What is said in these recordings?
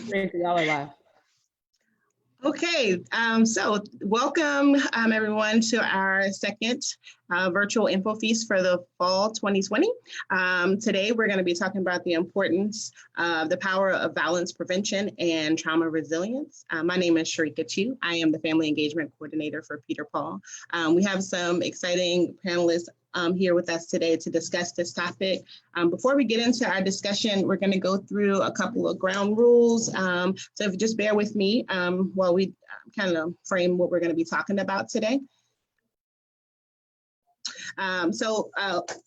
Great, y'all are live. Okay, so welcome everyone to our second virtual InfoFeast for the fall 2020. Today we're going to be talking about the importance of the power of violence prevention and trauma resilience. My name is Sharika Chu. I am the Family Engagement Coordinator for Peter Paul. We have some exciting panelists here with us today to discuss this topic. Before we get into our discussion, we're going to go through a couple of ground rules. So if you just bear with me while we kind of frame what we're going to be talking about today.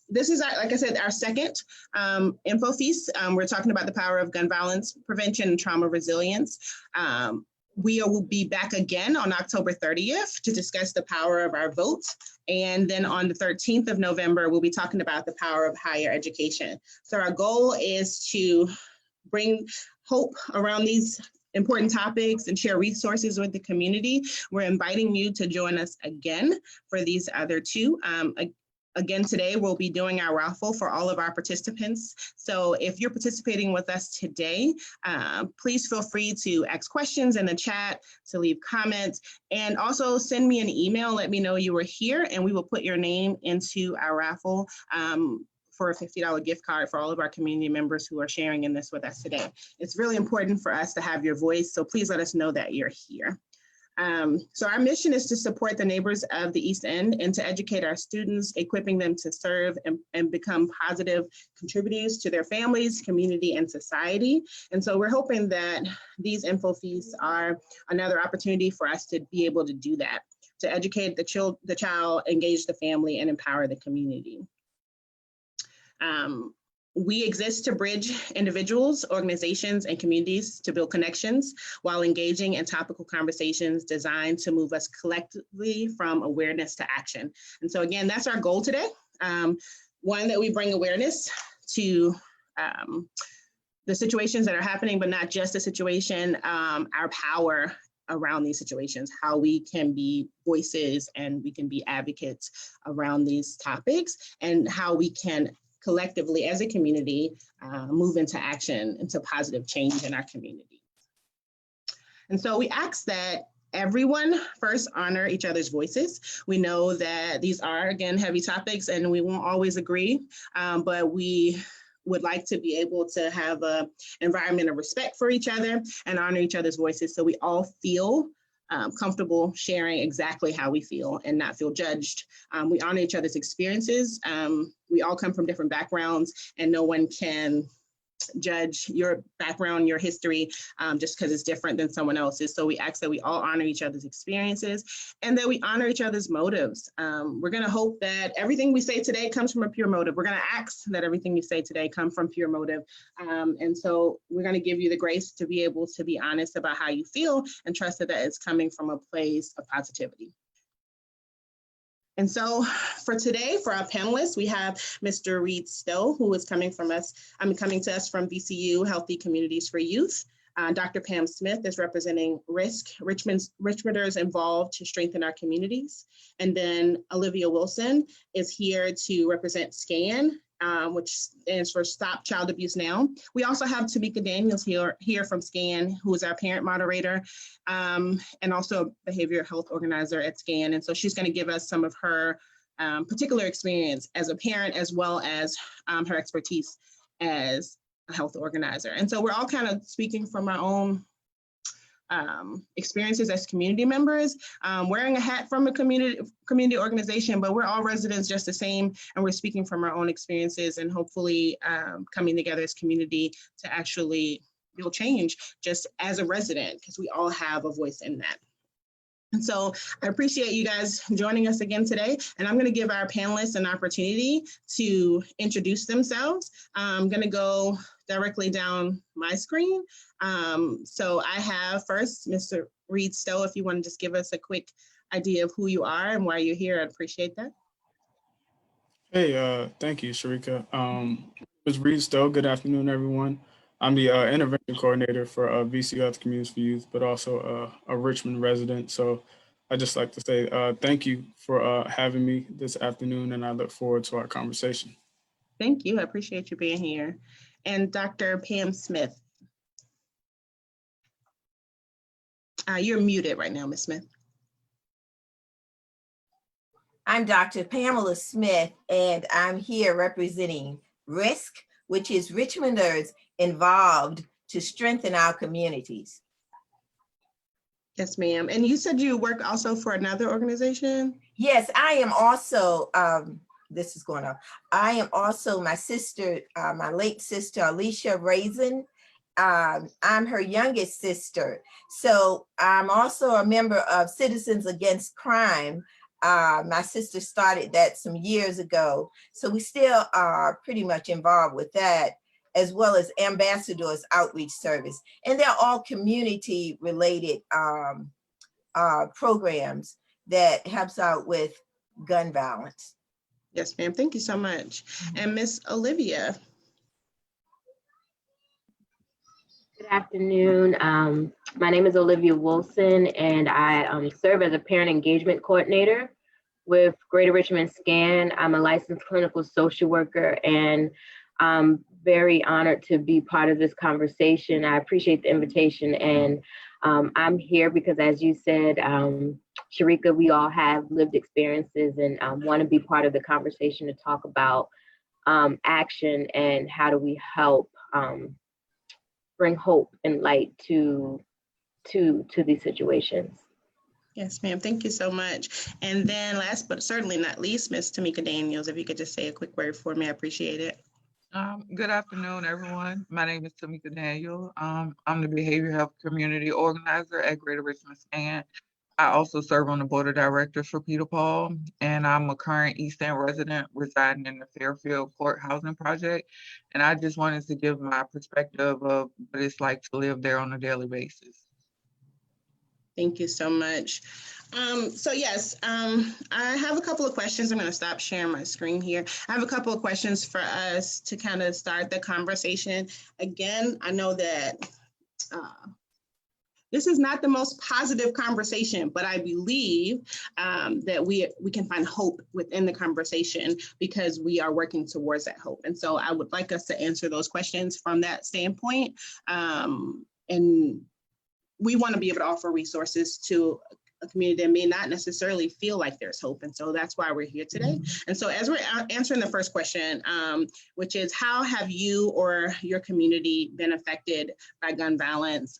This is, like I said, our second InfoFeast. We're talking about the power of gun violence prevention and trauma resilience. We will be back again on October 30th to discuss the power of our vote. And then on the 13th of November, we'll be talking about the power of higher education. So our goal is to bring hope around these important topics and share resources with the community. We're inviting you to join us again for these other two. Again, today we'll be doing our raffle for all of our participants. So if you're participating with us today, please feel free to ask questions in the chat, to leave comments, and also send me an email. Let me know you were here, and we will put your name into our raffle for a $50 gift card for all of our community members who are sharing in this with us today. It's really important for us to have your voice, so please let us know that you're here. So our mission is to support the neighbors of the East End and to educate our students, equipping them to serve and become positive contributors to their families, community, and society. And so we're hoping that these InfoFeasts are another opportunity for us to be able to do that, to educate the child, engage the family, and empower the community. We exist to bridge individuals, organizations, and communities to build connections while engaging in topical conversations designed to move us collectively from awareness to action. And so again, that's our goal today. One, that we bring awareness to the situations that are happening, but not just the situation, our power around these situations, how we can be voices and we can be advocates around these topics, and how we can collectively as a community move into action, into positive change in our community. And so we ask that everyone first honor each other's voices. We know that these are, again, heavy topics and we won't always agree, but we would like to be able to have an environment of respect for each other and honor each other's voices so we all feel comfortable sharing exactly how we feel and not feel judged. We honor each other's experiences. We all come from different backgrounds and no one can judge your background, your history, just because it's different than someone else's. So we ask that we all honor each other's experiences and that we honor each other's motives. We're going to hope that everything we say today comes from a pure motive. We're going to ask that everything you say today come from pure motive. And so we're going to give you the grace to be able to be honest about how you feel and trust that it's coming from a place of positivity. And so for today, for our panelists, we have Mr. Reed Stowe, who is coming to us from VCU Healthy Communities for Youth. Dr. Pam Smith is representing Richmonders involved to strengthen our communities. And then Olivia Wilson is here to represent SCAN, which stands for Stop Child Abuse Now. We also have Tamika Daniels here from SCAN, who is our parent moderator, and also a behavioral health organizer at SCAN. And so she's going to give us some of her particular experience as a parent, as well as her expertise as a health organizer. And so we're all kind of speaking from our own experiences as community members, wearing a hat from a community organization, but we're all residents just the same, and we're speaking from our own experiences and hopefully coming together as community to actually build change just as a resident, because we all have a voice in that. And so I appreciate you guys joining us again today, and I'm going to give our panelists an opportunity to introduce themselves. I'm going to go directly down my screen. So I have first Mr. Reed Stowe. If you want to just give us a quick idea of who you are and why you're here, I'd appreciate that. Hey, thank you, Sharika. Ms. Reed Stowe, good afternoon, everyone. I'm the intervention coordinator for VCU Health Communities for Youth, but also a Richmond resident. So I'd just like to say thank you for having me this afternoon, and I look forward to our conversation. Thank you. I appreciate you being here. And Dr. Pam Smith. You're muted right now, Ms. Smith. I'm Dr. Pamela Smith, and I'm here representing RISC, which is Richmonders involved to strengthen our communities. Yes, ma'am. And you said you work also for another organization? Yes, I am also, this is going on. I am also my sister, my late sister, Alicia Raisin. I'm her youngest sister. So I'm also a member of Citizens Against Crime. My sister started that some years ago. So we still are pretty much involved with that, as well as Ambassadors Outreach Service. And they're all community related programs that helps out with gun violence. Yes, ma'am. Thank you so much. And Miss Olivia. Good afternoon. My name is Olivia Wilson, and I serve as a parent engagement coordinator with Greater Richmond SCAN. I'm a licensed clinical social worker, and I'm very honored to be part of this conversation. I appreciate the invitation, and I'm here because, as you said, Sharika, we all have lived experiences and want to be part of the conversation to talk about action and how do we help bring hope and light to these situations. Yes, ma'am. Thank you so much. And then last but certainly not least, Miss Tamika Daniels, if you could just say a quick word for me, I appreciate it. Good afternoon, everyone. My name is Tamika Daniel. I'm the Behavioral Health Community Organizer at Greater Richmond SCAN. I also serve on the Board of Directors for Peter Paul, and I'm a current East End resident residing in the Fairfield Court Housing Project. And I just wanted to give my perspective of what it's like to live there on a daily basis. Thank you so much. So yes, I have a couple of questions. I'm going to stop sharing my screen here. I have a couple of questions for us to kind of start the conversation. Again, I know that this is not the most positive conversation, but I believe that we can find hope within the conversation because we are working towards that hope. And so I would like us to answer those questions from that standpoint. And we want to be able to offer resources to a community that may not necessarily feel like there's hope. And so that's why we're here today. And so as we're answering the first question, which is how have you or your community been affected by gun violence?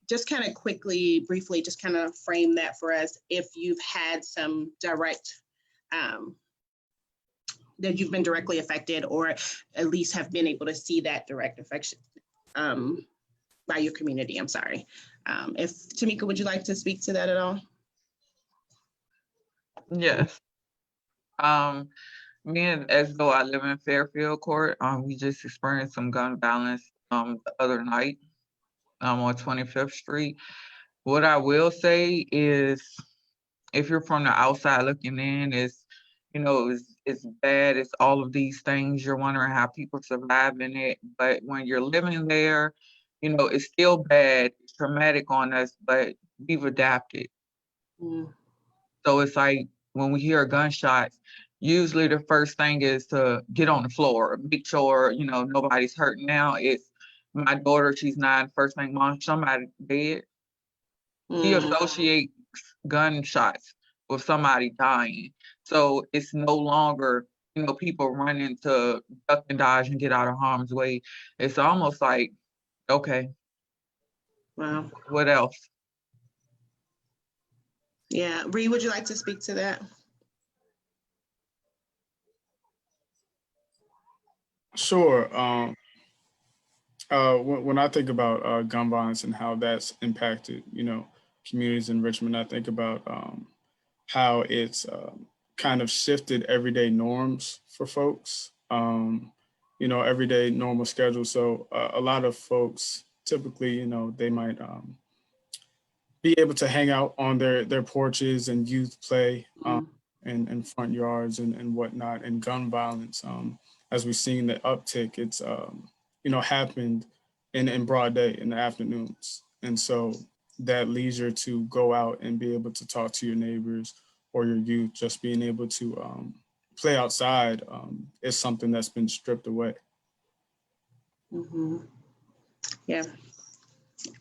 Just kind of quickly, briefly, just kind of frame that for us if you've had some direct, that you've been directly affected or at least have been able to see that direct affection by your community, I'm sorry. If Tamika, would you like to speak to that at all? Yes. Me and as though I live in Fairfield Court, we just experienced some gun violence the other night on 25th Street. What I will say is, if you're from the outside looking in, it's bad. It's all of these things. You're wondering how people survive in it. But when you're living there, it's still bad. It's traumatic on us, but we've adapted. Mm. So it's like when we hear gunshots, usually the first thing is to get on the floor, make sure, nobody's hurt. Now it's my daughter, she's 9, first thing, Mom, somebody dead. He associates gunshots with somebody dying. So it's no longer, people running to duck and dodge and get out of harm's way. It's almost like, okay, Wow. what else? Yeah, Bree, would you like to speak to that? Sure. When I think about gun violence and how that's impacted, communities in Richmond, I think about how it's kind of shifted everyday norms for folks, everyday normal schedule. So a lot of folks typically, they might be able to hang out on their porches and youth play in front yards and whatnot. And gun violence, as we've seen the uptick, it's happened in broad day in the afternoons. And so that leisure to go out and be able to talk to your neighbors or your youth, just being able to play outside is something that's been stripped away. Mm-hmm. Yeah.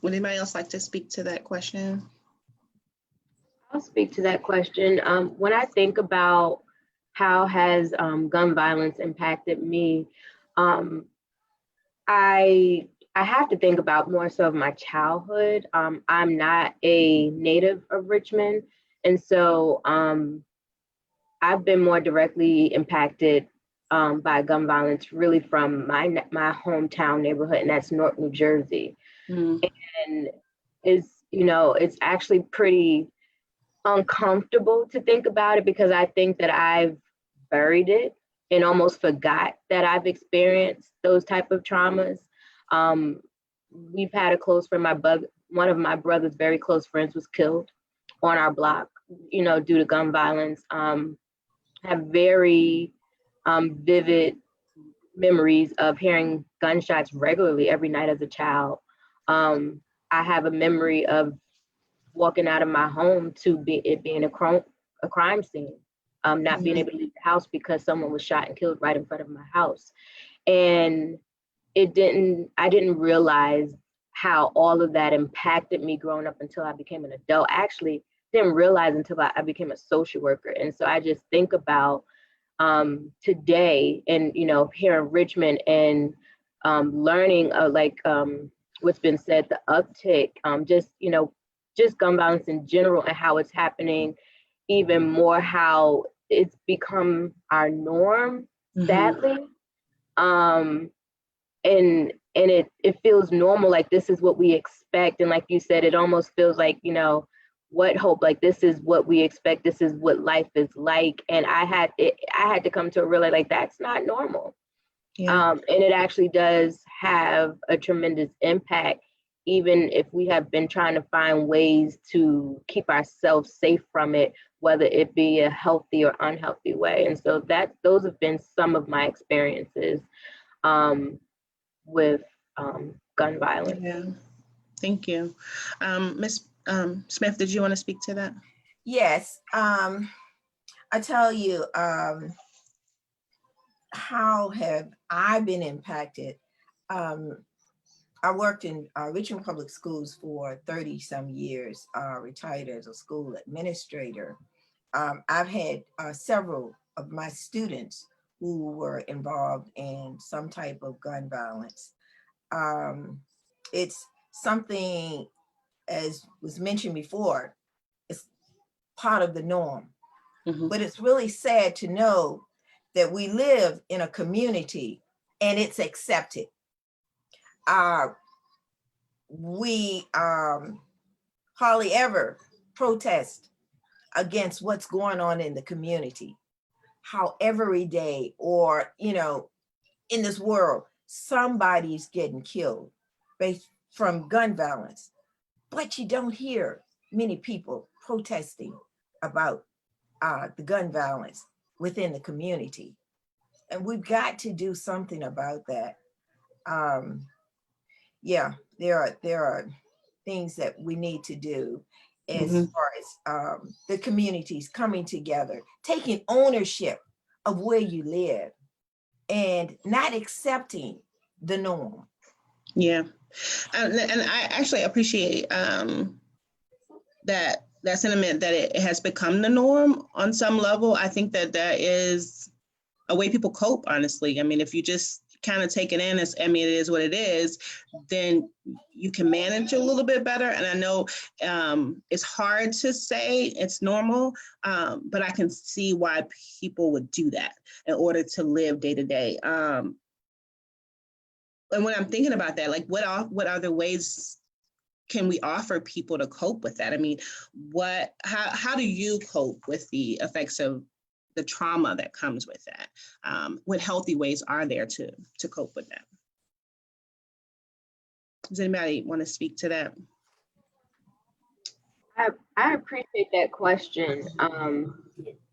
Would anybody else like to speak to that question? I'll speak to that question. When I think about how has gun violence impacted me, um, I have to think about more so of my childhood. I'm not a native of Richmond, and so I've been more directly impacted by gun violence, really from my hometown neighborhood, and that's Newark, New Jersey. Mm. And it's actually pretty uncomfortable to think about it because I think that I've buried it and almost forgot that I've experienced those type of traumas. We've had a close friend, one of my brother's very close friends was killed on our block, due to gun violence. Have very vivid memories of hearing gunshots regularly every night as a child. I have a memory of walking out of my home to it being a crime scene, not being able to leave the house because someone was shot and killed right in front of my house. And I didn't realize how all of that impacted me growing up until I became an adult. I actually didn't realize until I became a social worker. And so I just think about today and, here in Richmond and learning what's been said, the uptick, just gun violence in general and how it's happening, even more how it's become our norm, sadly. And it feels normal, like this is what we expect. And like you said, it almost feels like, what hope, like this is what we expect, this is what life is like. And I had to come to a realize like that's not normal. Yeah. And it actually does have a tremendous impact, even if we have been trying to find ways to keep ourselves safe from it, whether it be a healthy or unhealthy way. And so those have been some of my experiences with gun violence. Yeah, thank you. Ms. Smith, did you want to speak to that? Yes, I tell you, how have I been impacted? I worked in Richmond Public Schools for 30 some years, retired as a school administrator. I've had several of my students who were involved in some type of gun violence. It's something, as was mentioned before, it's part of the norm. But it's really sad to know that we live in a community and it's accepted. We hardly ever protest against what's going on in the community. How every day or, in this world, somebody's getting killed based from gun violence, but you don't hear many people protesting about the gun violence within the community. And we've got to do something about that. Yeah, there are things that we need to do as far as the communities coming together, taking ownership of where you live and not accepting the norm. Yeah, and I actually appreciate that sentiment that it has become the norm on some level. I think that is a way people cope, honestly. I mean, if you just kind of take it in as, it is what it is, then you can manage a little bit better. And I know it's hard to say it's normal, but I can see why people would do that in order to live day to day. And when I'm thinking about that, like what other ways can we offer people to cope with that? I mean, how do you cope with the effects of the trauma that comes with that? What healthy ways are there to cope with that? Does anybody want to speak to that? I appreciate that question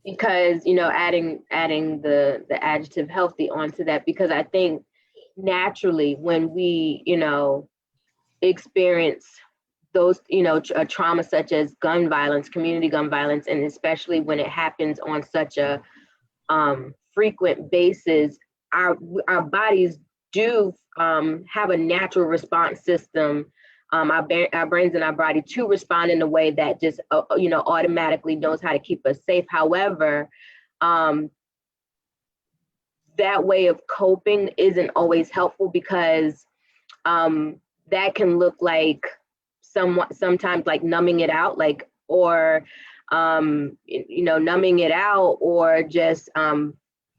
because, adding the adjective healthy onto that, because I think naturally when we, experience those, a trauma such as gun violence, community gun violence, and especially when it happens on such a frequent basis, our bodies do have a natural response system our brains and our body to respond in a way that just, automatically knows how to keep us safe. However, that way of coping isn't always helpful because that can look like sometimes like numbing it out, or numbing it out, or just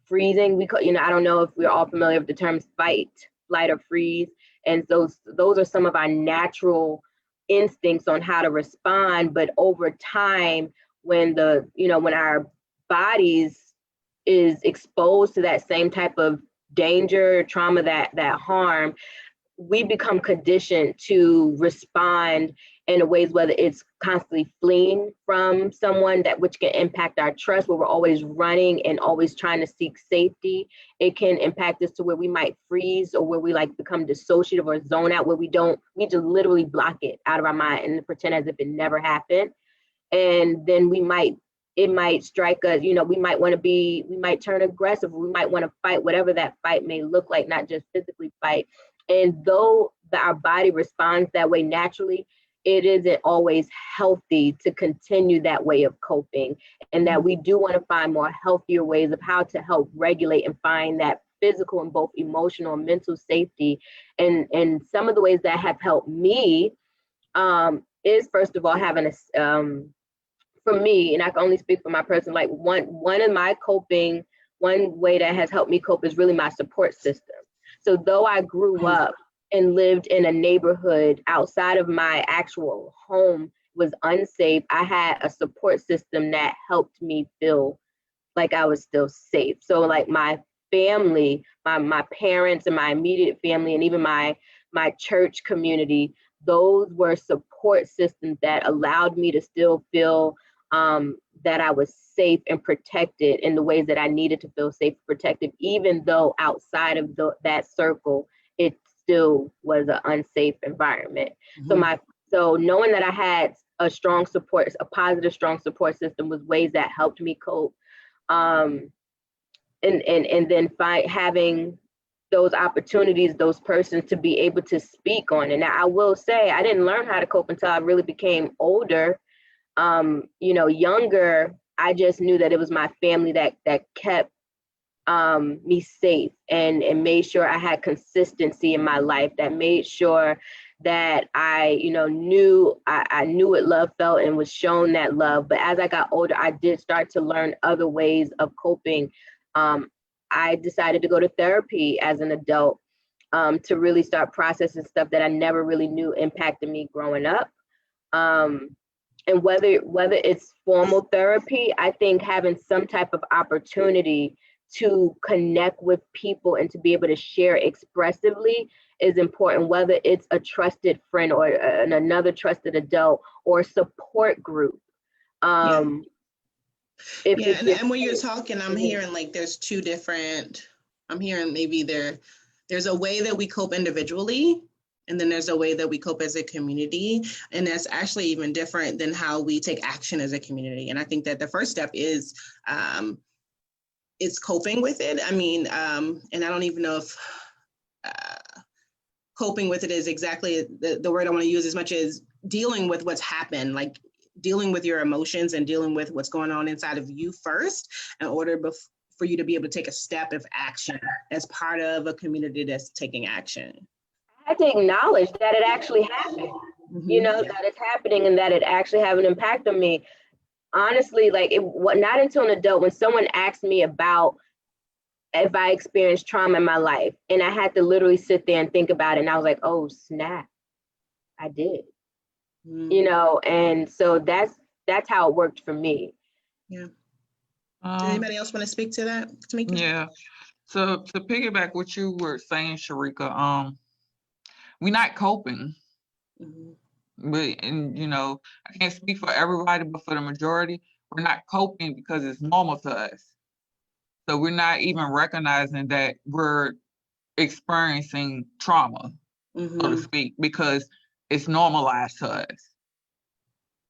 freezing. I don't know if we're all familiar with the terms fight, flight, or freeze. And those are some of our natural instincts on how to respond. But over time, when our bodies is exposed to that same type of danger, trauma, that harm, we become conditioned to respond in ways, whether it's constantly fleeing from someone, that which can impact our trust, where we're always running and always trying to seek safety. It can impact us to where we might freeze, or where we become dissociative or zone out, where we just literally block it out of our mind and pretend as if it never happened. And then it might strike us, we might turn aggressive, we might want to fight, whatever that fight may look like, not just physically fight. And though our body responds that way naturally, it isn't always healthy to continue that way of coping, and that we do want to find more healthier ways of how to help regulate and find that physical and both emotional and mental safety. And some of the ways that have helped me is, first of all, having for me, and I can only speak for my person, one of my coping, one way that has helped me cope is really my support system. So though I grew up and lived in a neighborhood outside of my actual home was unsafe, I had a support system that helped me feel like I was still safe. So my family, my parents and my immediate family, and even my church community, those were support systems that allowed me to still feel that I was safe and protected in the ways that I needed to feel safe and protected, even though outside of that circle, it still was an unsafe environment. Mm-hmm. So knowing that I had a positive, strong support system was ways that helped me cope. And then having those opportunities, those persons to be able to speak on. And I will say, I didn't learn how to cope until I really became older. Younger, I just knew that it was my family that kept me safe and made sure I had consistency in my life, that made sure that I, knew what love felt and was shown that love. But as I got older, I did start to learn other ways of coping. I decided to go to therapy as an adult to really start processing stuff that I never really knew impacted me growing up. And whether it's formal therapy, I think having some type of opportunity to connect with people and to be able to share expressively is important, whether it's a trusted friend or another trusted adult or support group. And when you're talking, I'm hearing there's two different, I'm hearing maybe there's a way that we cope individually, and then there's a way that we cope as a community. And that's actually even different than how we take action as a community. And I think that the first step is it's coping with it. I mean, and I don't even know if coping with it is exactly the word I want to use, as much as dealing with what's happened, dealing with your emotions and dealing with what's going on inside of you first, in order for you to be able to take a step of action as part of a community that's taking action. I had to acknowledge that it actually happened, that it's happening and that it actually have an impact on me. Honestly, not until an adult, when someone asked me about if I experienced trauma in my life, and I had to literally sit there and think about it, and I was like, oh snap, I did. And so that's how it worked for me. Yeah. Does anybody else want to speak to that, Tamika? Yeah. So to piggyback what you were saying, Sharika, we're not coping. Mm-hmm. But I can't speak for everybody, but for the majority, we're not coping because it's normal to us. So we're not even recognizing that we're experiencing trauma, so to speak, because it's normalized to us.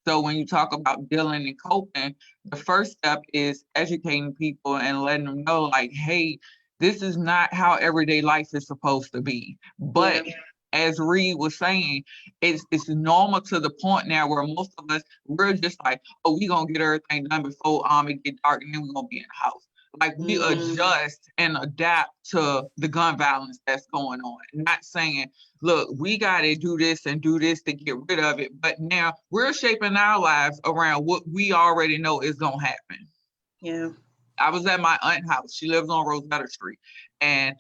So when you talk about dealing and coping, the first step is educating people and letting them know, hey, this is not how everyday life is supposed to be. But as Reed was saying, it's normal to the point now where most of us, we're just like, oh, we gonna get everything done before it get dark, and then we're gonna be in the house. Like we adjust and adapt to the gun violence that's going on. Not saying, look, we gotta do this and do this to get rid of it, but now we're shaping our lives around what we already know is gonna happen. Yeah. I was at my aunt's house. She lives on Rosetta Street. And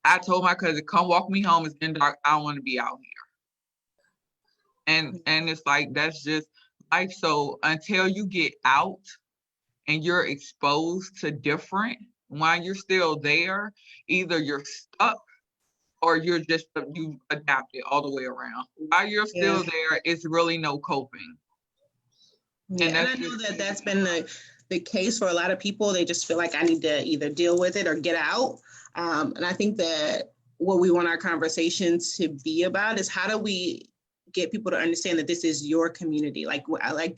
I told my cousin, come walk me home. It's getting dark. I don't want to be out here. And it's like, that's just life. So until you get out and you're exposed to different, while you're still there, either you're stuck or you've adapted all the way around. While you're still there, it's really no coping. Yeah, and I know that's been the case for a lot of people. They just feel like I need to either deal with it or get out. And I think that what we want our conversations to be about is how do we get people to understand that this is your community? Like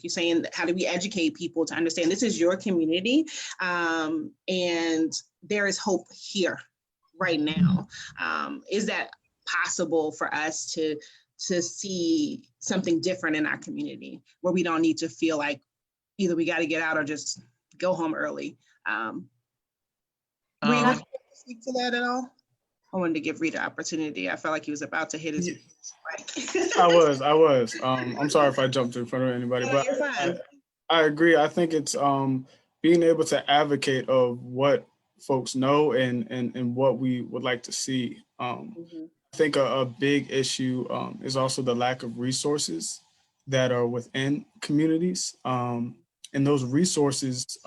you saying, how do we educate people to understand this is your community? And there is hope here right now. Is that possible for us to see something different in our community where we don't need to feel like either we got to get out or just go home early? Rita, speak to that at all? I wanted to give Rita opportunity. I felt like he was about to hit his mic. I was. I'm sorry if I jumped in front of anybody, but You're fine. I agree. I think it's being able to advocate of what folks know and what we would like to see. I think a big issue is also the lack of resources that are within communities. And those resources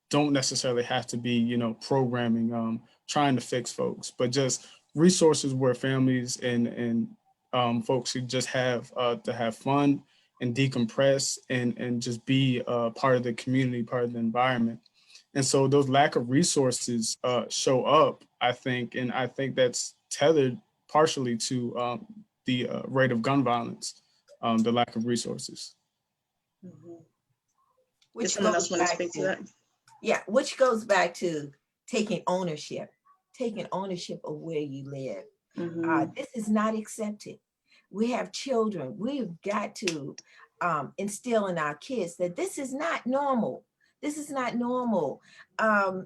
don't necessarily have to be, programming, trying to fix folks, but just resources where families and folks who just have to have fun and decompress and just be part of the community, part of the environment. And so those lack of resources show up, I think, and I think that's tethered partially to the rate of gun violence, the lack of resources. Which goes back to, which goes back to taking ownership of where you live. This is not accepted. We have children. We've got to instill in our kids that this is not normal. This is not normal. I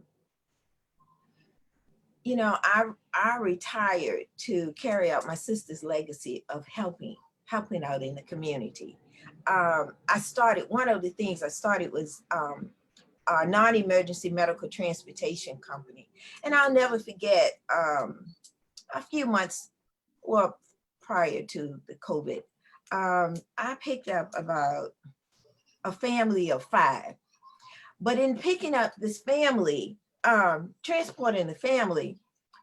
retired to carry out my sister's legacy of helping out in the community. One of the things I started was a non-emergency medical transportation company. And I'll never forget a few months, prior to the COVID, I picked up about a family of 5. But in picking up this family, transporting the family,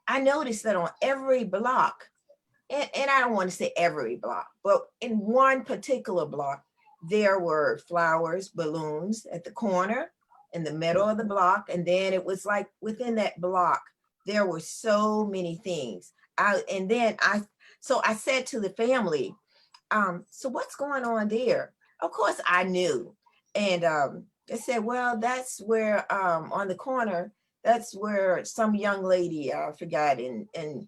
I noticed that on every block, and I don't want to say every block, but in one particular block, there were flowers, balloons at the corner, in the middle of the block. And then it was like within that block, there were so many things. So I said to the family, so what's going on there? Of course I knew. And they said, well, that's where on the corner, that's where some young lady, I forgot, and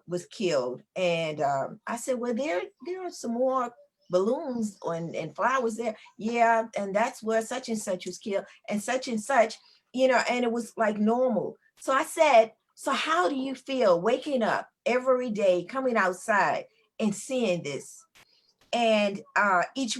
was killed. And I said, well, there are some more balloons and flowers there. Yeah, and that's where such and such was killed and such, and it was like normal. So I said, so how do you feel waking up every day, coming outside and seeing this? And each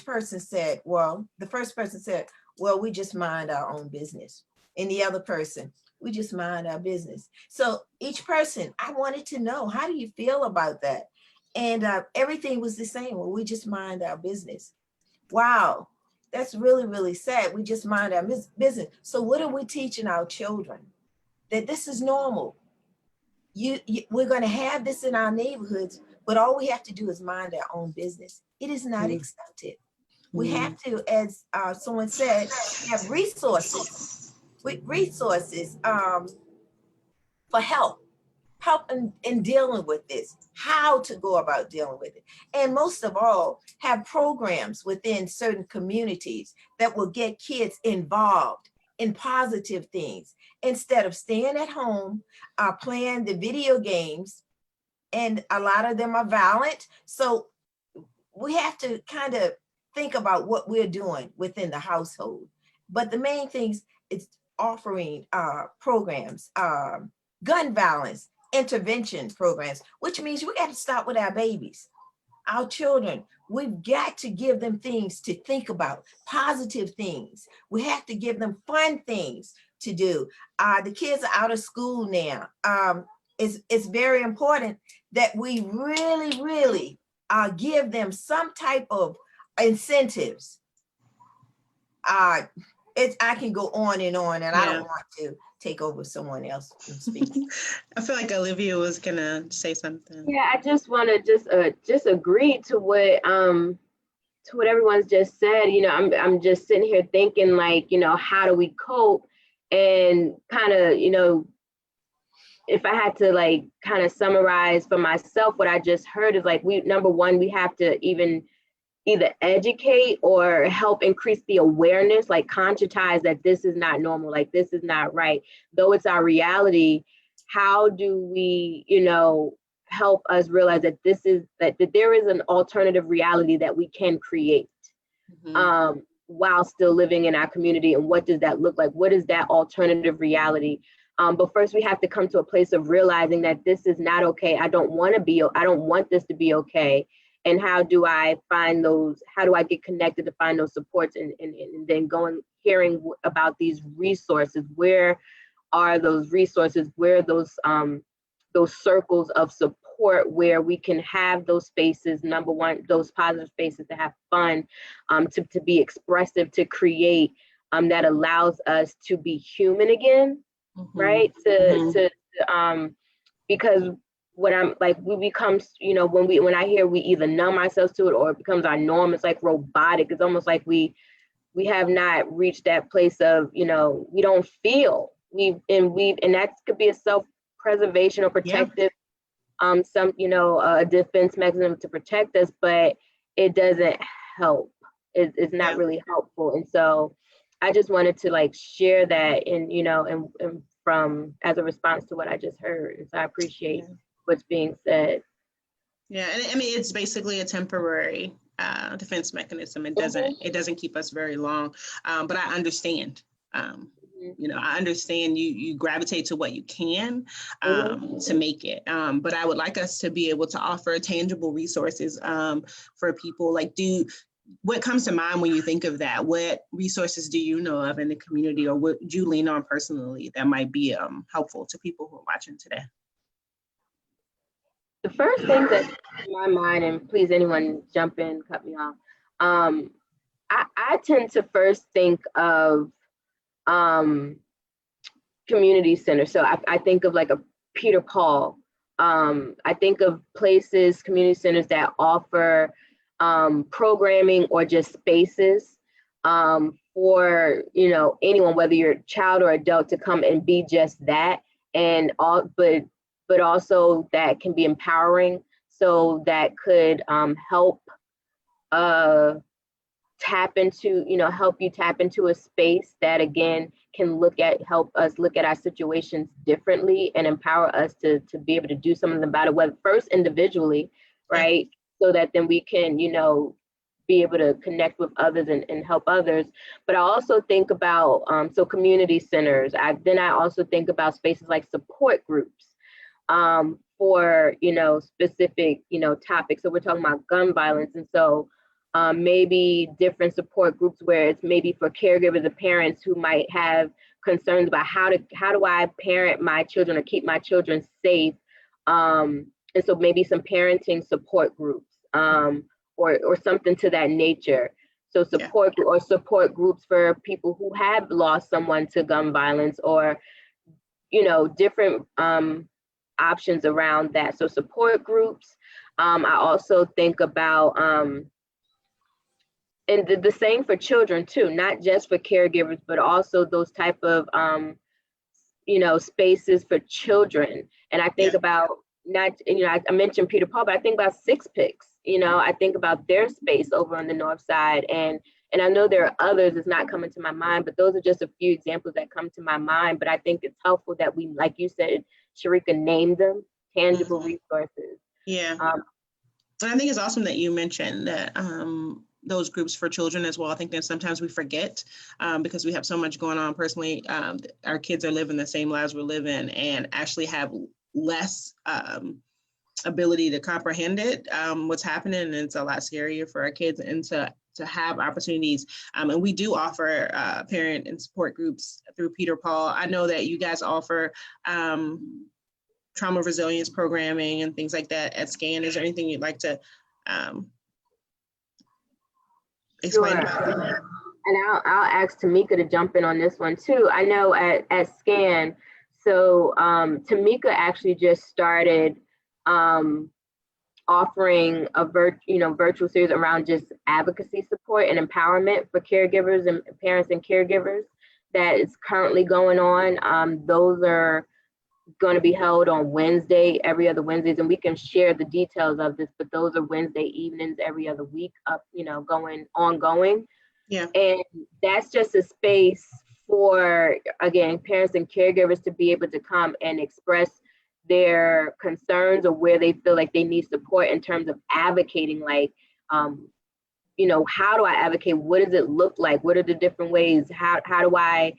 person said, well, the first person said, well, we just mind our own business. And the other person, we just mind our business. So each person, I wanted to know, how do you feel about that? And everything was the same. Well, we just mind our business. Wow, that's really, really sad. We just mind our business. So what are we teaching our children? That this is normal. We're going to have this in our neighborhoods, but all we have to do is mind our own business. It is not accepted. We have to, as someone said, have resources for help in dealing with this, how to go about dealing with it. And most of all, have programs within certain communities that will get kids involved in positive things instead of staying at home, playing the video games and a lot of them are violent. So we have to kind of think about what we're doing within the household. But the main things is offering programs, gun violence intervention programs, which means we got to start with our babies, our children. We've got to give them things to think about, positive things. We have to give them fun things to do. The kids are out of school now. It's very important that we really give them some type of incentives. I can go on and on, and I don't want to take over someone else from speaking. I feel like Olivia was gonna say something. Yeah, I just want to just agree to what everyone's just said. You know, I'm just sitting here thinking, like, you know, how do we cope? And kind of, you know, if I had to like kind of summarize for myself, what I just heard is like, number one, we have to either educate or help increase the awareness, like conscientize that this is not normal, like this is not right. Though it's our reality, how do we, you know, help us realize that that there is an alternative reality that we can create while still living in our community? And what does that look like? What is that alternative reality? But first we have to come to a place of realizing that this is not okay. I don't want this to be okay. And how do I get connected to find those supports, and then hearing about these resources? Where are those resources? Where are those circles of support where we can have those spaces, number one, those positive spaces to have fun, to be expressive, to create, that allows us to be human again, right? Because what I'm like, we become, you know, when I hear we either numb ourselves to it or it becomes our norm, it's like robotic. It's almost like we have not reached that place of, you know, we don't feel, and that could be a self-preservation or protective, some, you know, a defense mechanism to protect us, but it doesn't help. It's not really helpful. And so I just wanted to like share that, and, you know, and from as a response to what I just heard. And so I appreciate what's being said. Yeah, and I mean, it's basically a temporary defense mechanism. It doesn't keep us very long, but I understand. You know, I understand you gravitate to what you can to make it. But I would like us to be able to offer tangible resources for people. Like, what comes to mind when you think of that? What resources do you know of in the community, or what do you lean on personally that might be helpful to people who are watching today? The first thing that comes to my mind, and please anyone jump in, cut me off. I tend to first think of community centers. So I think of like a Peter Paul. I think of places, community centers that offer programming or just spaces for, you know, anyone, whether you're a child or adult, to come and be just that, and but also that can be empowering. So that could help tap into, you know, help you tap into a space that again can help us look at our situations differently and empower us to be able to do something about it, whether first individually, right? So that then we can, you know, be able to connect with others and help others. But I also think about, so community centers. I also think about spaces like support groups for, you know, specific, you know, topics. So we're talking about gun violence. And so maybe different support groups where it's maybe for caregivers and parents who might have concerns about how do I parent my children or keep my children safe. And so maybe some parenting support groups or something to that nature. So support groups for people who have lost someone to gun violence, or, you know, different options around that. So support groups. I also think about, and the same for children too, not just for caregivers, but also those type of, you know, spaces for children. And I think about I mentioned Peter Paul, but I think about Six Picks. You know, I think about their space over on the north side, and I know there are others. It's not coming to my mind, but those are just a few examples that come to my mind. But I think it's helpful that we, like you said, Sharika, name them, tangible resources. Yeah. Um, And I think it's awesome that you mentioned that those groups for children as well. I think that sometimes we forget because we have so much going on personally. Our kids are living the same lives we're living and actually have less ability to comprehend it, what's happening. And it's a lot scarier for our kids and to have opportunities. And we do offer parent and support groups through Peter Paul. I know that you guys offer trauma resilience programming and things like that at SCAN. Is there anything you'd like to explain Sure. about that? And I'll ask Tamika to jump in on this one too. I know at SCAN, so Tamika actually just started offering a virtual series around just advocacy support and empowerment for caregivers and parents and caregivers that is currently going on. Those are going to be held on Wednesday, every other Wednesdays, and we can share the details of this, but those are Wednesday evenings every other week up, ongoing. Yeah. And that's just a space for, again, parents and caregivers to be able to come and express their concerns or where they feel like they need support in terms of advocating, like, how do I advocate? What does it look like? What are the different ways? How do I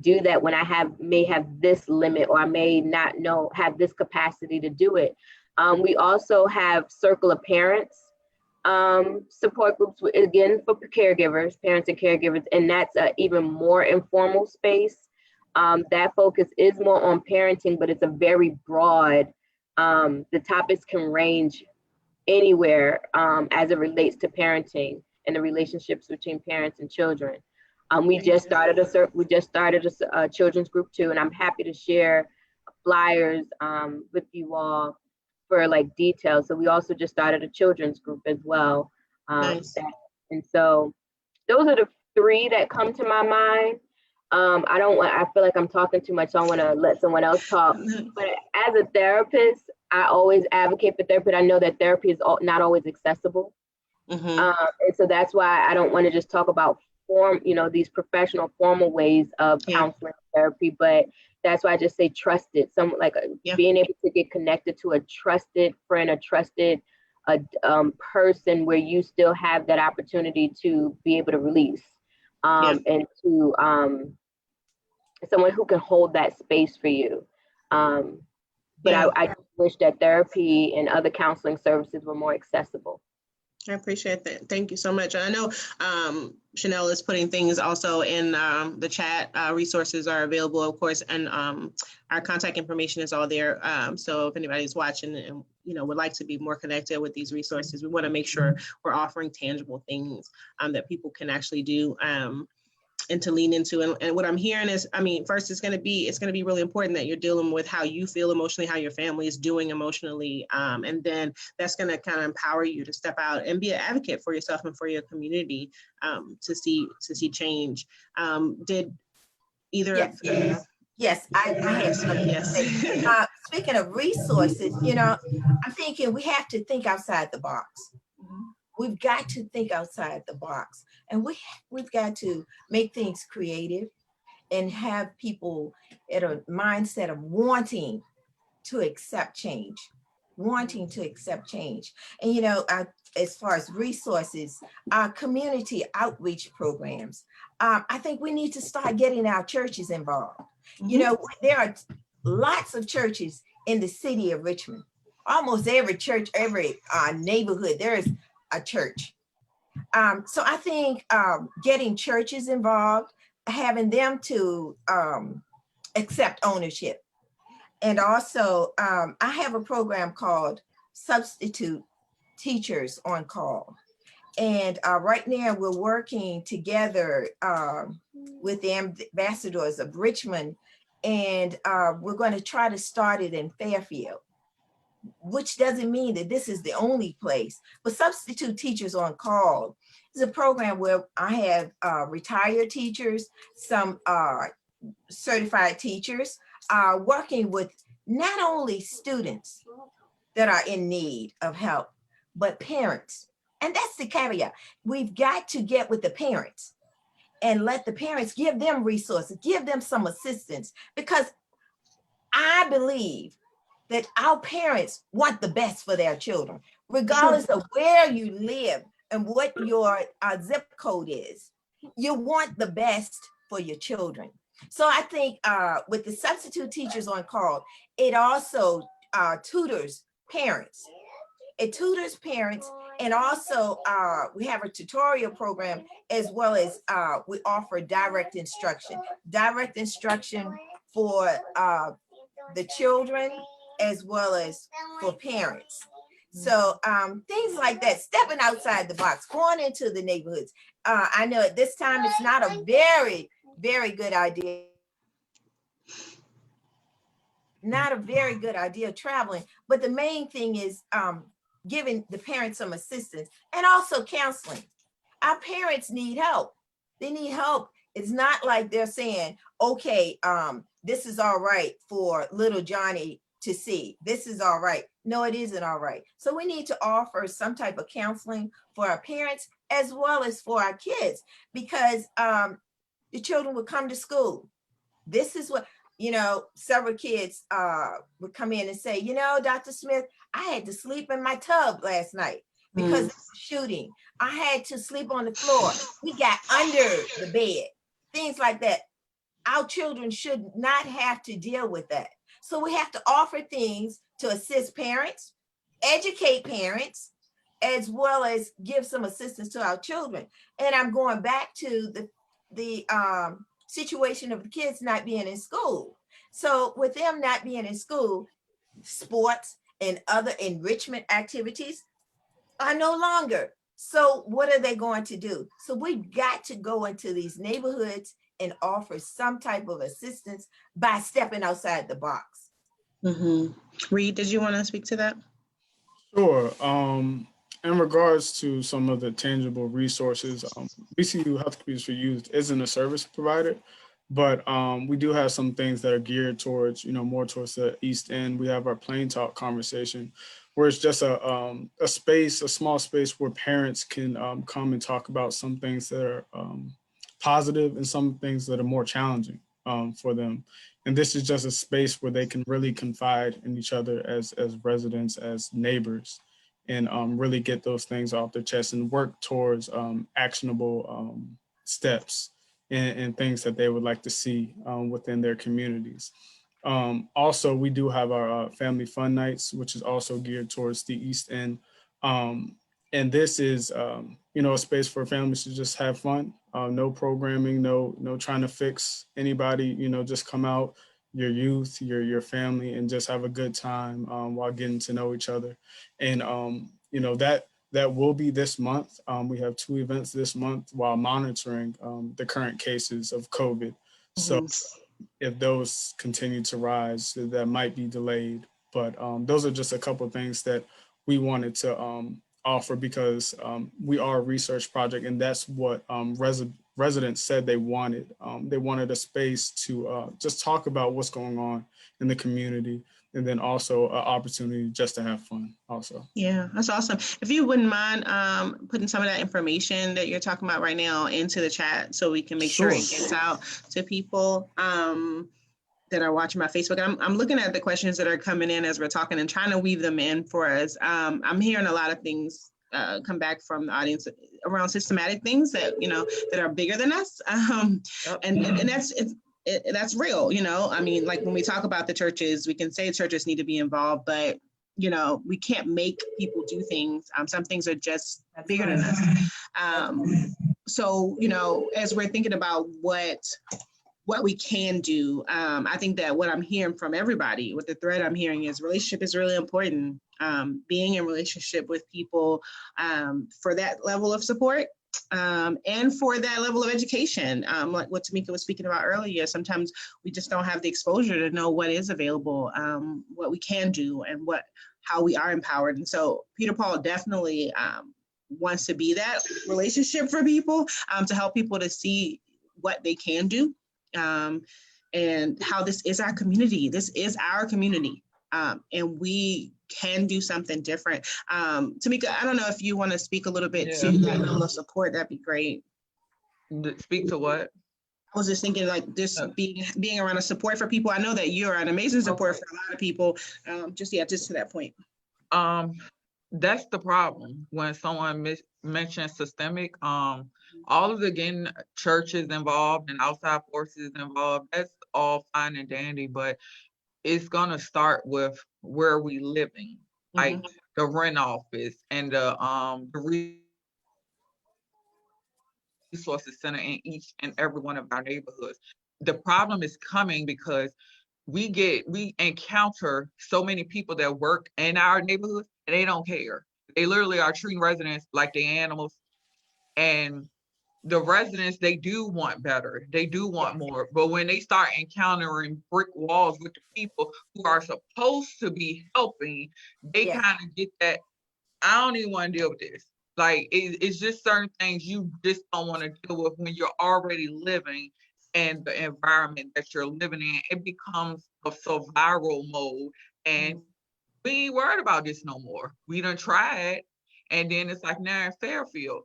do that when I may have this limit or I may not have this capacity to do it? We also have Circle of Parents support groups, again, for caregivers, parents and caregivers, and that's an even more informal space. That focus is more on parenting, but it's a very broad, the topics can range anywhere as it relates to parenting and the relationships between parents and children. We just started a children's group too, and I'm happy to share flyers with you all for like details. So we also just started a children's group as well. Nice. And so those are the three that come to my mind. I feel like I'm talking too much, so I want to let someone else talk. But as a therapist, I always advocate for therapy. I know that therapy is not always accessible. Mm-hmm. And so that's why I don't want to just talk about these professional formal ways of counseling therapy, but that's why I just say trusted, being able to get connected to a trusted friend, a trusted person where you still have that opportunity to be able to release and to someone who can hold that space for you. But I wish that therapy and other counseling services were more accessible. I appreciate that. Thank you so much. I know Chanel is putting things also in the chat. Resources are available, of course, and our contact information is all there. So if anybody's watching and would like to be more connected with these resources, we want to make sure we're offering tangible things that people can actually do and to lean into. And what I'm hearing is, first it's going to be really important that you're dealing with how you feel emotionally, how your family is doing emotionally. And then that's going to kind of empower you to step out and be an advocate for yourself and for your community to see change. Did either? Yes, I had something to say. Speaking of resources, I'm thinking we have to think outside the box. We've got to think outside the box, and we've got to make things creative and have people at a mindset of wanting to accept change. And as far as resources, community outreach programs, I think we need to start getting our churches involved. There are lots of churches in the city of Richmond. Almost every church, every neighborhood, there is a church. So I think getting churches involved, having them to accept ownership. And also, I have a program called Substitute Teachers on Call. And right now we're working together with the ambassadors of Richmond, and we're going to try to start it in Fairfield, which doesn't mean that this is the only place. But Substitute Teachers on Call is a program where I have retired teachers, some certified teachers, working with not only students that are in need of help, but parents. And that's the caveat. We've got to get with the parents and let the parents give them resources, give them some assistance, because I believe that our parents want the best for their children, regardless of where you live and what your zip code is. You want the best for your children. So I think with the substitute teachers on call, it also tutors parents. It tutors parents, and also we have a tutorial program, as well as we offer direct instruction for the children as well as for parents. So things like that, stepping outside the box, going into the neighborhoods. I know at this time it's not a very, very good idea. Not a very good idea traveling, but the main thing is giving the parents some assistance and also counseling. Our parents need help. They need help. It's not like they're saying, okay, this is all right for little Johnny to see. This is all right. No, it isn't all right. So we need to offer some type of counseling for our parents as well as for our kids, because the children would come to school. This is what, several kids would come in and say, Dr. Smith, I had to sleep in my tub last night because of the shooting. I had to sleep on the floor. We got under the bed, things like that. Our children should not have to deal with that. So we have to offer things to assist parents, educate parents, as well as give some assistance to our children. And I'm going back to the situation of the kids not being in school. So with them not being in school, sports and other enrichment activities are no longer. So what are they going to do? So we've got to go into these neighborhoods and offer some type of assistance by stepping outside the box. Reed, did you want to speak to that? Sure. In regards to some of the tangible resources, VCU Health Communities for Youth isn't a service provider, but we do have some things that are geared towards, more towards the East End. We have our Plain Talk conversation, where it's just a small space where parents can come and talk about some things that are positive and some things that are more challenging for them. And this is just a space where they can really confide in each other as residents, as neighbors, and really get those things off their chest and work towards actionable steps and things that they would like to see within their communities. Also, we do have our Family Fun Nights, which is also geared towards the East End. And this is, a space for families to just have fun. No programming, no trying to fix anybody, just come out, your youth, your family, and just have a good time while getting to know each other. And, that will be this month. We have 2 events this month while monitoring the current cases of COVID. So if those continue to rise, that might be delayed. But those are just a couple of things that we wanted to offer, because we are a research project, and that's what residents said they wanted. They wanted a space to just talk about what's going on in the community, and then also an opportunity just to have fun also. Yeah, that's awesome. If you wouldn't mind putting some of that information that you're talking about right now into the chat, so we can make sure it gets out to people that are watching my Facebook. I'm looking at the questions that are coming in as we're talking and trying to weave them in for us. I'm hearing a lot of things come back from the audience around systematic things that, that are bigger than us. And that's real, I mean, like when we talk about the churches, we can say churches need to be involved, but we can't make people do things. Some things are just bigger than us. So, as we're thinking about what we can do, I think that what I'm hearing from everybody, what the thread I'm hearing is relationship is really important. Being in relationship with people for that level of support. And for that level of education, like what Tamika was speaking about earlier, sometimes we just don't have the exposure to know what is available, what we can do, and how we are empowered. And so Peter Paul definitely wants to be that relationship for people, to help people to see what they can do, and how this is our community. This is our community, and we can do something different. Tamika, I don't know if you want to speak a little bit to that level of support. That'd be great. Speak to what? I was just thinking like just being around a support for people. I know that you're an amazing support for a lot of people. Just to that point. That's the problem when someone mentions systemic. All of the, again, churches involved and outside forces involved, that's all fine and dandy, but it's gonna start with where we living, like the rent office and the resources center in each and every one of our neighborhoods. The problem is coming because we encounter so many people that work in our neighborhoods and they don't care. They literally are treating residents like they animals. And the residents, they do want better. They do want more. But when they start encountering brick walls with the people who are supposed to be helping, they kind of get that, I don't even want to deal with this. Like, it's just certain things you just don't want to deal with when you're already living in the environment that you're living in. It becomes a survival mode. And we ain't worried about this no more. We done tried. And then it's like now in Fairfield,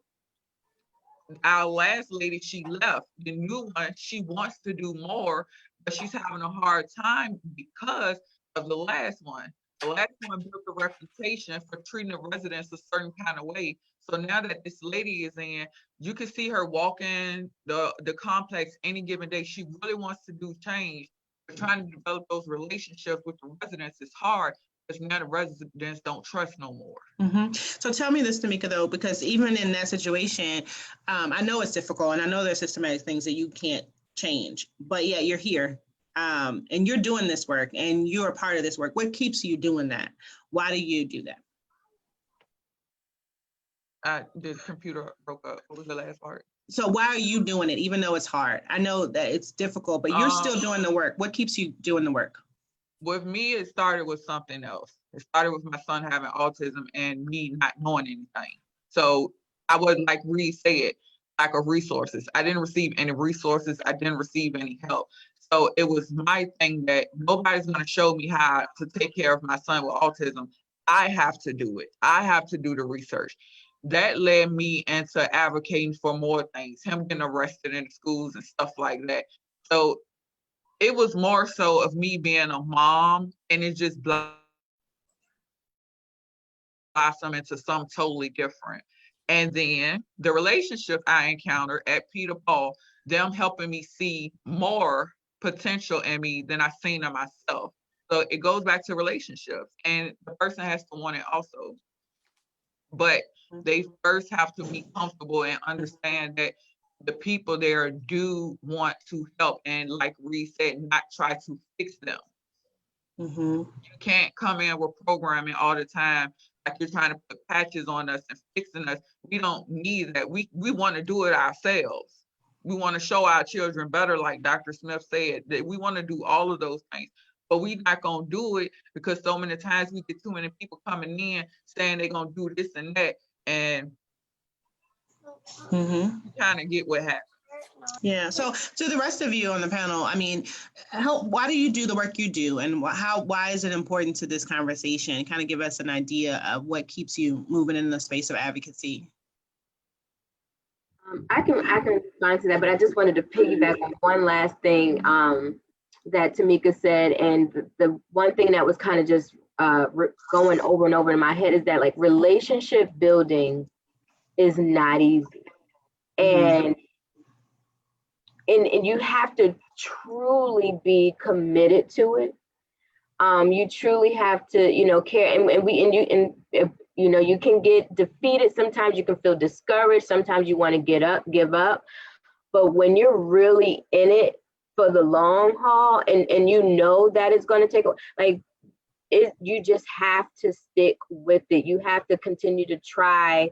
our last lady, she left. The new one, she wants to do more, but she's having a hard time because of the last one. The last one built a reputation for treating the residents a certain kind of way. So now that this lady is in, you can see her walking the complex any given day. She really wants to do change, but trying to develop those relationships with the residents is hard because now the residents don't trust no more. So tell me this, Tamika, though, because even in that situation, I know it's difficult and I know there's systematic things that you can't change, but yeah, you're here. And you're doing this work and you're a part of this work. What keeps you doing that? Why do you do that? The computer broke up. What was the last part? So why are you doing it, even though it's hard? I know that it's difficult, but you're still doing the work. What keeps you doing the work? With me, it started with something else. It started with my son having autism and me not knowing anything. So I wasn't, like Reed said, lack of resources. I didn't receive any resources. I didn't receive any help. So it was my thing that nobody's going to show me how to take care of my son with autism. I have to do it. I have to do the research. That led me into advocating for more things, him getting arrested in the schools and stuff like that. So it was more so of me being a mom, and it just blossomed into something totally different. And then the relationship I encountered at Peter Paul, them helping me see more potential in me than I seen in myself. So it goes back to relationships, and the person has to want it also. But they first have to be comfortable and understand that the people there do want to help, and like Reed said, not try to fix them. You can't come in with programming all the time like you're trying to put patches on us and fixing us. We don't need that. We want to do it ourselves. We want to show our children better, like Dr. Smith said, that we want to do all of those things. But we're not going to do it because so many times we get too many people coming in saying they're going to do this and that. And you kind of get what happens. Yeah. So to the rest of you on the panel, I mean, why do you do the work you do, and why is it important to this conversation? Kind of give us an idea of what keeps you moving in the space of advocacy. I can respond to that, but I just wanted to piggyback on one last thing that Tamika said, and the one thing that was kind of just going over and over in my head is that, like, relationship building is not easy, and you have to truly be committed to it. You truly have to, care, you can get defeated. Sometimes you can feel discouraged. Sometimes you want to give up. But when you're really in it for the long haul, and you know that it's going to take, you just have to stick with it. You have to continue to try.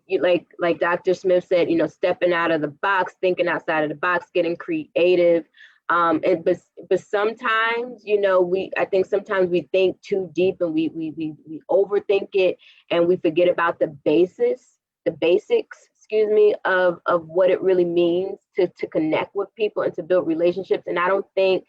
Like Dr. Smith said, stepping out of the box, thinking outside of the box, getting creative. But sometimes, I think sometimes we think too deep and we overthink it, and we forget about the basics, of what it really means to connect with people and to build relationships. And I don't think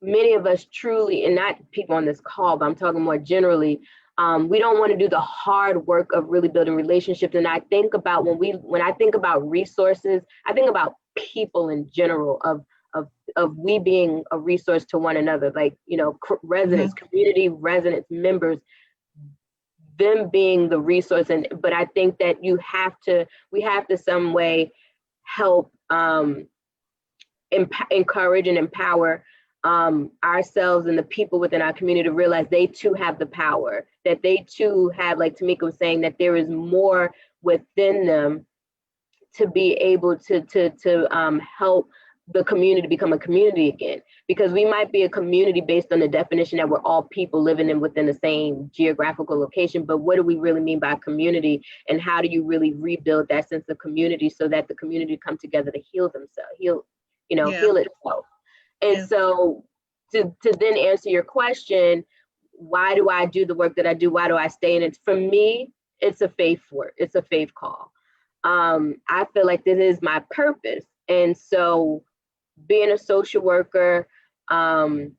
many of us truly, and not people on this call, but I'm talking more generally, We don't want to do the hard work of really building relationships. And I think about when I think about resources, I think about people in general of we being a resource to one another, like, residents, community residents, members, them being the resource. But I think that we have to some way help encourage and empower ourselves and the people within our community to realize they too have the power, that they too have, like Tamika was saying, that there is more within them to be able to help the community become a community again. Because we might be a community based on the definition that we're all people living within the same geographical location, but what do we really mean by community, and how do you really rebuild that sense of community so that the community come together to heal themselves, heal itself. And so to then answer your question, why do I do the work that I do? Why do I stay in it? For me, it's a faith work. It's a faith call. I feel like this is my purpose. And so being a social worker, and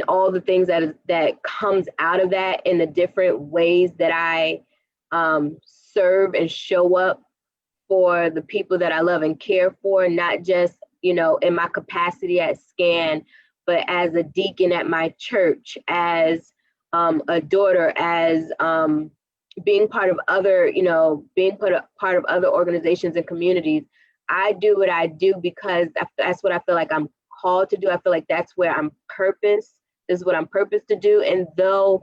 all the things that comes out of that, in the different ways that I serve and show up for the people that I love and care for, not just, in my capacity at SCAN, but as a deacon at my church, as a daughter, as being part of other, part of other organizations and communities. I do what I do because that's what I feel like I'm called to do. I feel like that's where I'm purposed. This is what I'm purposed to do. And though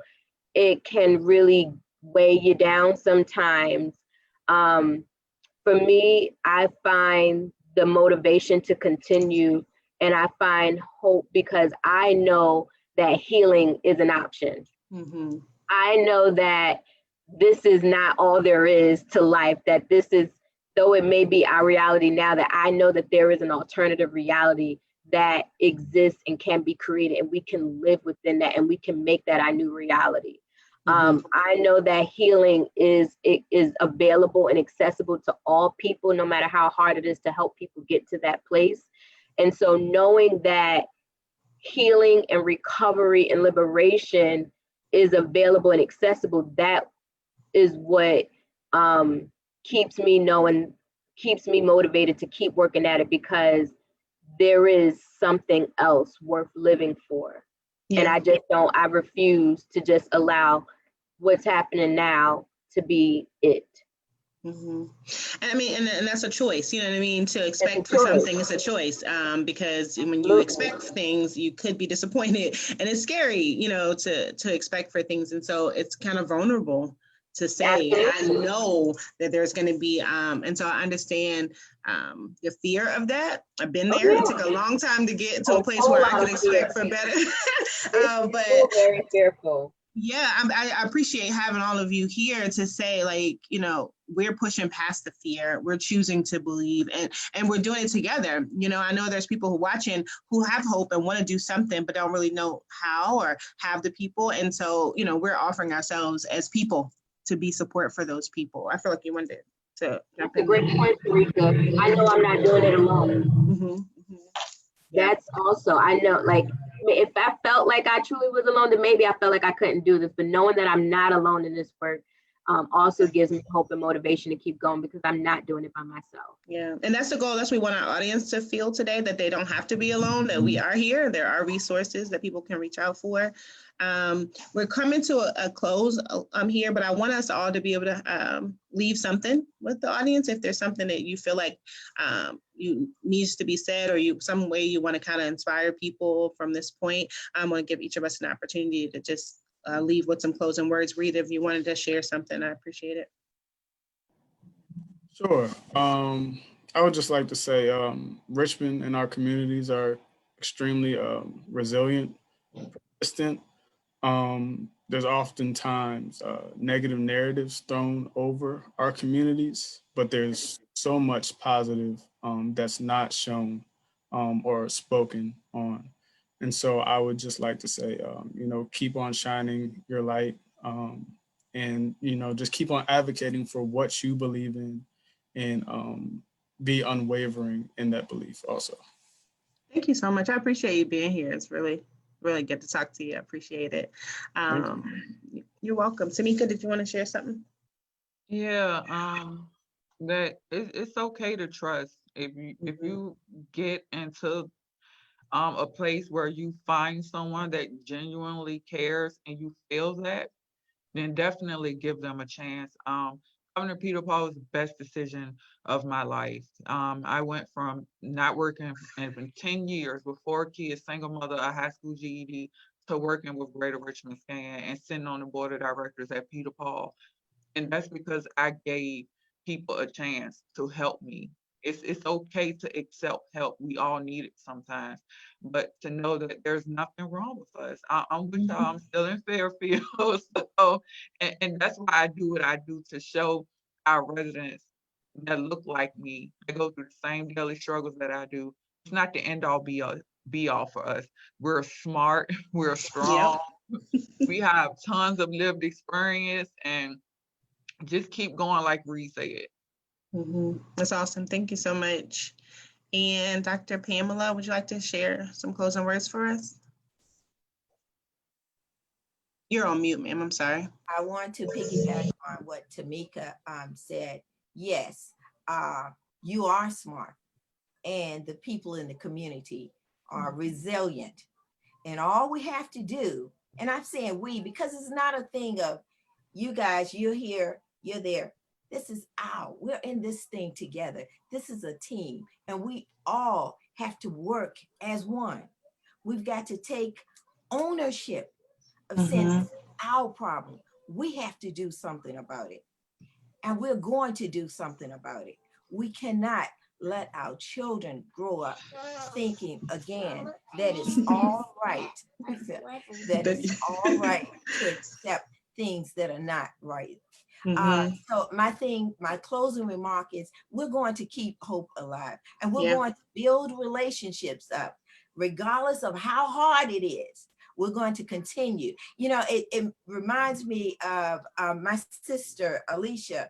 it can really weigh you down sometimes, for me, I find the motivation to continue, and I find hope because I know that healing is an option. Mm-hmm. I know that this is not all there is to life, that this is, though it may be our reality now, that I know that there is an alternative reality that exists and can be created, and we can live within that, and we can make that our new reality. I know that healing is available and accessible to all people, no matter how hard it is to help people get to that place. And so knowing that healing and recovery and liberation is available and accessible, that is what keeps me motivated to keep working at it, because there is something else worth living for. And I refuse to just allow what's happening now to be it. Mm-hmm. And I mean, and that's a choice, you know what I mean? To expect for something is a choice, because when you expect things, you could be disappointed, and it's scary, to expect for things. And so it's kind of vulnerable to say, I know that there's going to be, and so I understand the fear of that. I've been there. It took a long time to get to a place where I could expect for better. But very fearful. Yeah, I appreciate having all of you here to say, like, we're pushing past the fear. We're choosing to believe, and we're doing it together. I know there's people who are watching who have hope and want to do something, but don't really know how or have the people. And so, we're offering ourselves as people to be support for those people. I feel like you wanted to jump in. That's a great point, Teresa. I know I'm not doing it alone. Mm-hmm, mm-hmm. Yeah. That's also, I know, like, if I felt like I truly was alone, then maybe I felt like I couldn't do this. But knowing that I'm not alone in this work also gives me hope and motivation to keep going, because I'm not doing it by myself. Yeah, and that's the goal. That's what we want our audience to feel today, that they don't have to be alone, that we are here. There are resources that people can reach out for. We're coming to a close here, but I want us all to be able to leave something with the audience. If there's something that you feel like needs to be said, or some way you want to kind of inspire people from this point, I'm going to give each of us an opportunity to just leave with some closing words. Rita, if you wanted to share something, I appreciate it. Sure. I would just like to say Richmond and our communities are extremely resilient, persistent. There's oftentimes negative narratives thrown over our communities, but there's so much positive that's not shown or spoken on. And so I would just like to say, keep on shining your light, and, just keep on advocating for what you believe in, and be unwavering in that belief also. Thank you so much. I appreciate you being here. It's really, really good to talk to you. I appreciate it. You're welcome. Tamika, did you want to share something? Yeah, that it's okay to trust. If you get into a place where you find someone that genuinely cares and you feel that, then definitely give them a chance. Governor Peter Paul was the best decision of my life. I went from not working in 10 years with 4 kids, single mother, a high school GED, to working with Greater Richmond Scan and sitting on the board of directors at Peter Paul. And that's because I gave people a chance to help me. It's okay to accept help. We all need it sometimes, but to know that there's nothing wrong with us. I'm with y'all. I'm still in Fairfield, so and that's why I do what I do to show our residents that look like me. They go through the same daily struggles that I do. It's not the end all be all for us. We're smart. We're strong. We have tons of lived experience, and just keep going like Reed said. That's awesome. Thank you so much. And Dr. Pamela, would you like to share some closing words for us? You're on mute, ma'am. I'm sorry. I want to piggyback on what Tamika said. Yes, you are smart, and the people in the community are resilient. And all we have to do, and I'm saying we, because it's not a thing of you guys, you're here, you're there. This is we're in this thing together. This is a team, and we all have to work as one. We've got to take ownership of saying this is our problem. We have to do something about it, and we're going to do something about it. We cannot let our children grow up thinking again that it's all right, that it's all right to accept things that are not right. So my closing remark is we're going to keep hope alive, and we're going to build relationships up, regardless of how hard it is. We're going to continue. You know, it reminds me of my sister, Alicia.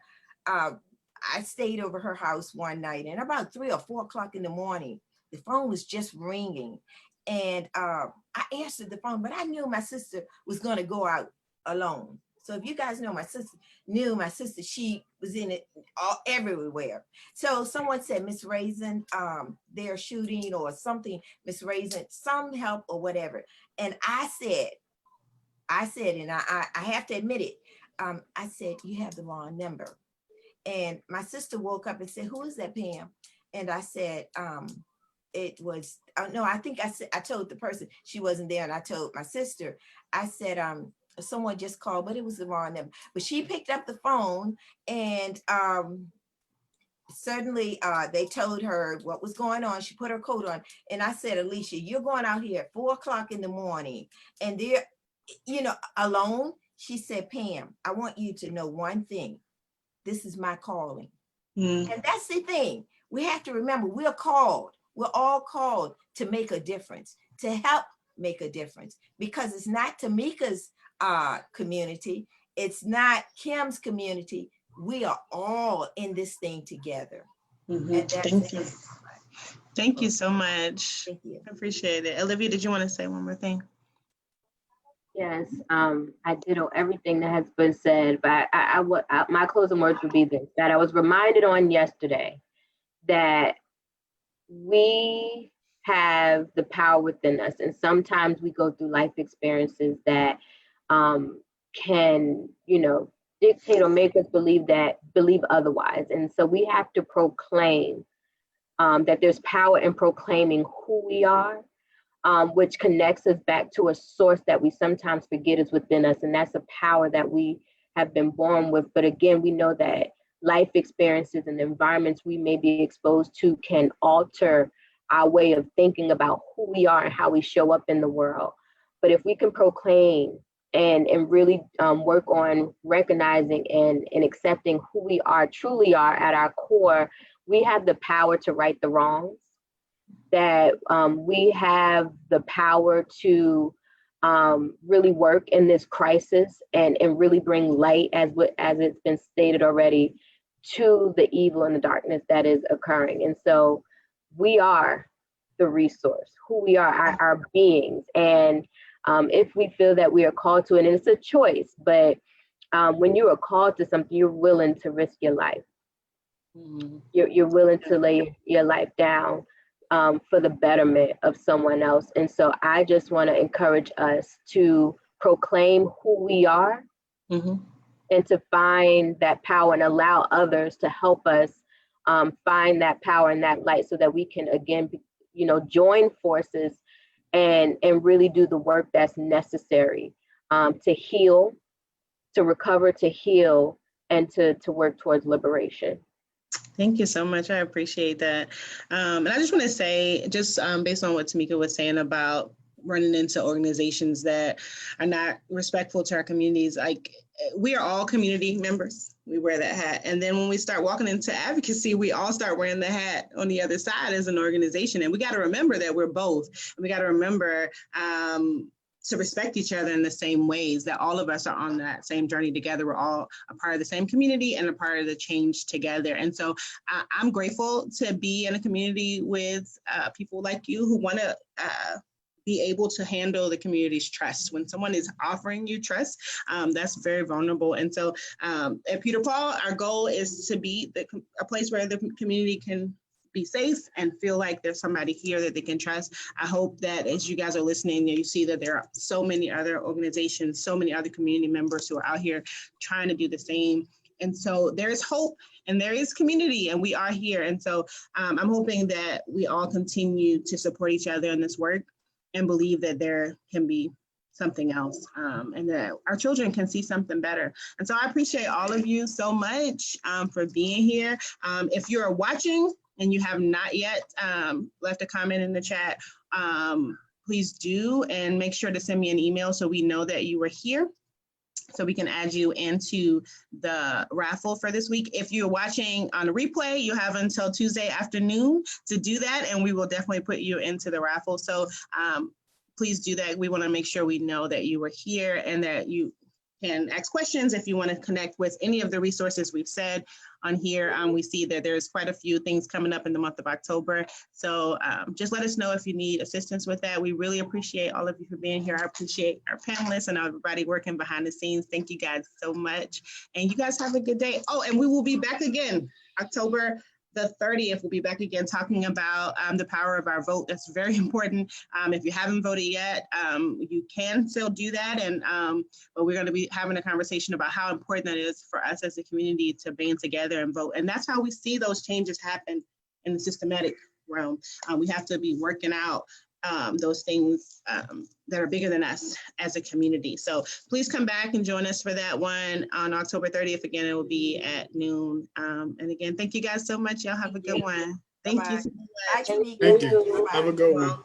I stayed over her house one night, and about 3 or 4 o'clock in the morning, the phone was just ringing. And I answered the phone, but I knew my sister was going to go out alone. So if you guys know my sister, she was in it everywhere. So someone said, Miss Raisin, they're shooting or something, Miss Raisin, some help or whatever. And I said, and I have to admit it, I said, you have the wrong number. And my sister woke up and said, who is that, Pam? And I said, it was, no, I think I told the person, she wasn't there. And I told my sister, I said, someone just called, but it was the wrong number. But she picked up the phone, and suddenly they told her what was going on. She put her coat on. And I said, Alicia, you're going out here at 4 o'clock in the morning, and they're, alone. She said, Pam, I want you to know one thing. This is my calling. And that's the thing. We have to remember, we're called. We're all called to make a difference, to help make a difference, because it's not Tamika's community. It's not Kim's community. We are all in this thing together. Thank you. Thank you so much. Thank you. I appreciate it. Olivia, did you want to say one more thing? Yes, I ditto everything that has been said, but my closing words would be this, that I was reminded on yesterday that we have the power within us, and sometimes we go through life experiences that can, dictate or make us believe otherwise. And so we have to proclaim that there's power in proclaiming who we are, which connects us back to a source that we sometimes forget is within us. And that's a power that we have been born with. But again, we know that life experiences and environments we may be exposed to can alter our way of thinking about who we are and how we show up in the world. But if we can proclaim and really work on recognizing and accepting who we truly are at our core, we have the power to right the wrongs, that we have the power to really work in this crisis and really bring light, as it's been stated already, to the evil and the darkness that is occurring. And so we are the resource, who we are, our beings. And if we feel that we are called to it, and it's a choice, but when you are called to something, you're willing to risk your life. You're willing to lay your life down for the betterment of someone else. And so I just want to encourage us to proclaim who we are and to find that power and allow others to help us find that power and that light, so that we can, again, join forces and really do the work that's necessary to heal, to recover, to heal, and to work towards liberation. Thank you so much. I appreciate that. And I just want to say, just based on what Tamika was saying about running into organizations that are not respectful to our communities, like, we are all community members. We wear that hat. And then when we start walking into advocacy, we all start wearing the hat on the other side as an organization. And we got to remember that we're both. And we got to remember to respect each other in the same ways, that all of us are on that same journey together. We're all a part of the same community and a part of the change together. And so I'm grateful to be in a community with people like you who want to be able to handle the community's trust. When someone is offering you trust, that's very vulnerable. And so at Peter Paul, our goal is to be a place where the community can be safe and feel like there's somebody here that they can trust. I hope that as you guys are listening, you see that there are so many other organizations, so many other community members who are out here trying to do the same. And so there is hope and there is community, and we are here. And so I'm hoping that we all continue to support each other in this work and believe that there can be something else, and that our children can see something better. And so I appreciate all of you so much for being here. If you're watching and you have not yet left a comment in the chat, please do, and make sure to send me an email so we know that you were here, so we can add you into the raffle for this week. If you're watching on a replay, you have until Tuesday afternoon to do that, and we will definitely put you into the raffle. So please do that. We want to make sure we know that you were here and that you can ask questions if you want to connect with any of the resources we've said on here. We see that there's quite a few things coming up in the month of October. So just let us know if you need assistance with that. We really appreciate all of you for being here. I appreciate our panelists and everybody working behind the scenes. Thank you guys so much. And you guys have a good day. Oh, and we will be back again October the 30th. We'll be back again talking about the power of our vote. That's very important. If you haven't voted yet, you can still do that. And but we're going to be having a conversation about how important that is for us as a community to band together and vote. And that's how we see those changes happen in the systematic realm. We have to be working out those things that are bigger than us as a community. So please come back and join us for that one on October 30th. Again, it will be at noon. And again, thank you guys so much. Y'all have a good one. Thank you so much. Bye, Tamika. Thank you. Have a good one. Welcome.